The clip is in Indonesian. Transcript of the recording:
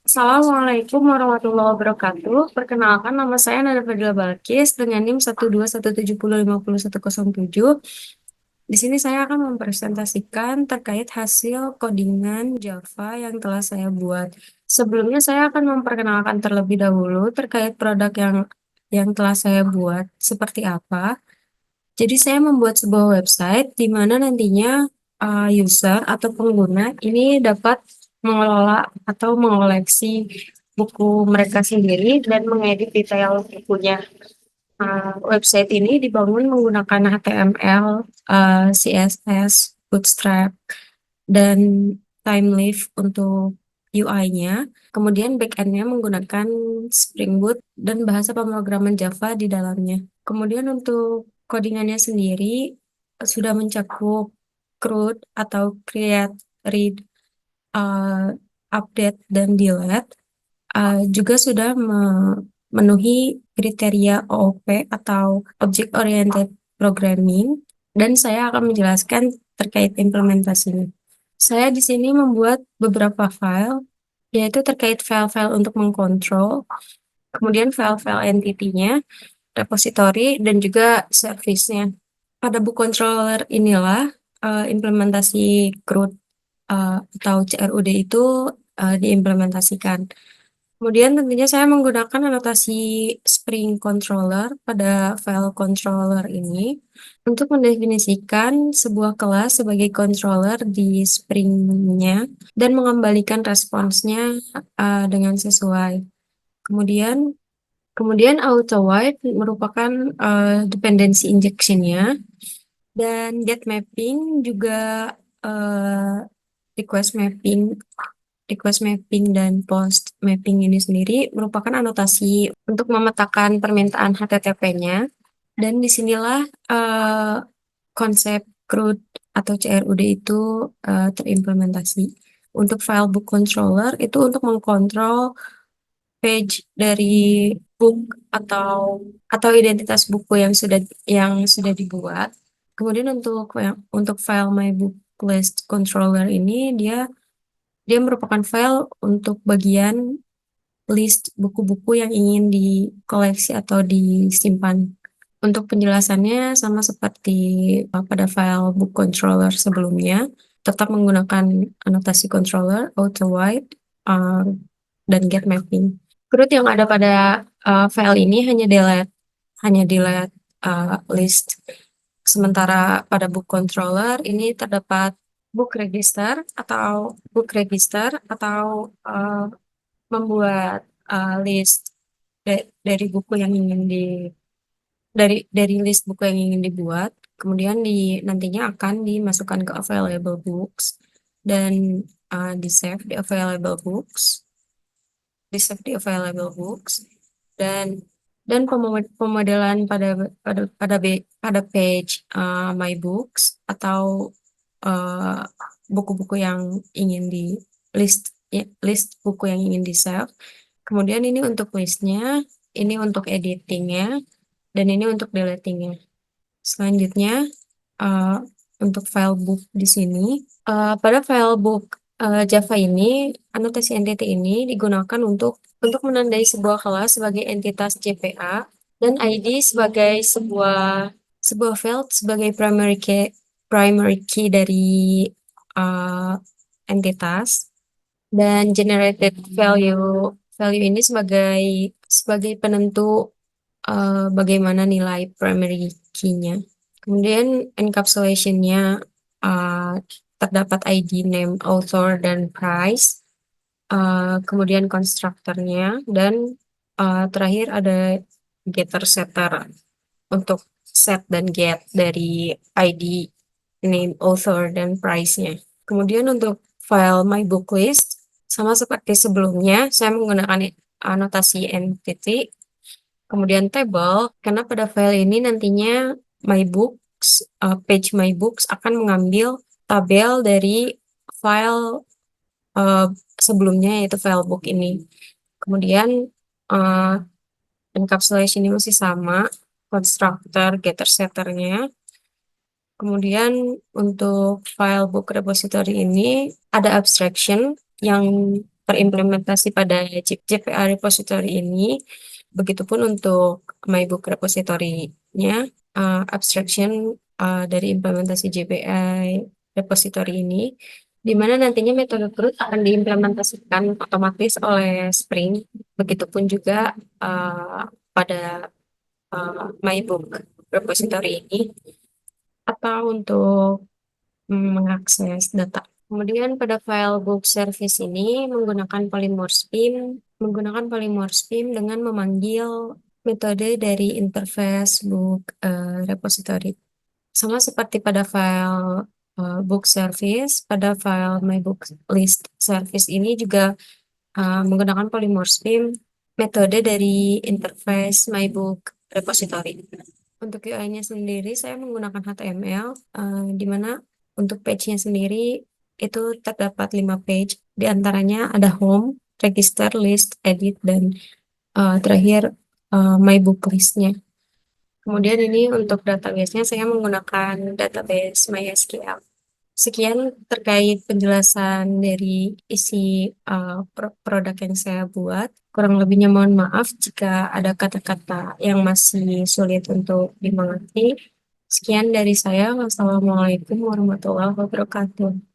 Assalamualaikum warahmatullahi wabarakatuh. Perkenalkan, nama saya Nada Fadila Balkis dengan NIM 12170501007. Di sini saya akan mempresentasikan terkait hasil codingan Java yang telah saya buat. Sebelumnya saya akan memperkenalkan terlebih dahulu terkait produk yang telah saya buat seperti apa. Jadi saya membuat sebuah website di mana nantinya user atau pengguna ini dapat mengelola atau mengoleksi buku mereka sendiri dan mengedit detail bukunya. Website ini dibangun menggunakan HTML, CSS, Bootstrap, dan Thymeleaf untuk UI-nya. Kemudian backend-nya menggunakan Spring Boot dan bahasa pemrograman Java di dalamnya. Kemudian untuk codingannya sendiri sudah mencakup CRUD atau Create, Read, uh, Update, dan Delete. Juga sudah memenuhi kriteria OOP atau Object Oriented Programming, dan saya akan menjelaskan terkait implementasinya. Saya di sini membuat beberapa file, yaitu terkait file-file untuk mengkontrol, kemudian file-file entity-nya, repository, dan juga service-nya. Pada book controller inilah implementasi CRUD atau CRUD itu diimplementasikan. Kemudian tentunya saya menggunakan anotasi Spring Controller pada file controller ini untuk mendefinisikan sebuah kelas sebagai controller di Spring-nya dan mengembalikan responsnya dengan sesuai. Kemudian kemudian auto white merupakan dependency injection-nya, dan get mapping juga uh, request mapping request mapping dan post mapping ini sendiri merupakan anotasi untuk memetakan permintaan HTTP-nya. Dan disinilah konsep CRUD atau CRUD itu terimplementasi. Untuk file book controller itu untuk mengkontrol page dari book atau identitas buku yang sudah dibuat. Kemudian untuk file my book list controller ini dia dia merupakan file untuk bagian list buku-buku yang ingin dikoleksi atau disimpan. Untuk penjelasannya sama seperti pada file book controller sebelumnya, tetap menggunakan anotasi controller, auto white, dan get mapping. CRUD yang ada pada file ini hanya delete list. Sementara pada book controller ini terdapat book register atau membuat list dari buku yang ingin dari list buku yang ingin dibuat, kemudian nantinya akan dimasukkan ke available books dan di save di available books dan pemodelan pada page my books atau uh, buku-buku yang ingin di list buku yang ingin di save. Kemudian ini untuk listnya, ini untuk editingnya, dan ini untuk deletingnya. Selanjutnya untuk file book di sini, pada file book Java ini, anotasi entity ini digunakan untuk menandai sebuah kelas sebagai entitas JPA dan ID sebagai sebuah field sebagai primary key dari uh, entitas, dan generated value ini sebagai penentu bagaimana nilai primary key-nya. Kemudian encapsulation-nya terdapat ID, name, author, dan price. Kemudian constructor-nya, dan terakhir ada getter setter untuk set dan get dari ID, name, author, dan price-nya. Kemudian untuk file my book list, sama seperti sebelumnya, saya menggunakan anotasi entity, kemudian table, karena pada file ini nantinya my books, page my books akan mengambil tabel dari file sebelumnya, yaitu file book ini. Kemudian encapsulation ini masih sama, constructor, getter, setternya. Kemudian untuk file book repository ini ada abstraction yang terimplementasi pada JPA repository ini. Begitupun untuk MyBook repository-nya, abstraction dari implementasi JPA repository ini, di mana nantinya metode CRUD akan diimplementasikan otomatis oleh Spring. Begitupun juga pada MyBook repository ini, atau untuk mengakses data. Kemudian pada file book service ini menggunakan polymorph dengan memanggil metode dari interface book repository. Sama seperti pada file book service, pada file my book list service ini juga menggunakan polymorph metode dari interface my book repository. Untuk UI-nya sendiri saya menggunakan HTML, di mana untuk page-nya sendiri itu terdapat 5 page. Di antaranya ada home, register, list, edit, dan terakhir my book list-nya. Kemudian ini untuk database-nya saya menggunakan database MySQL. Sekian terkait penjelasan dari isi produk yang saya buat. Kurang lebihnya mohon maaf jika ada kata-kata yang masih sulit untuk dimengerti. Sekian dari saya. Wassalamualaikum warahmatullahi wabarakatuh.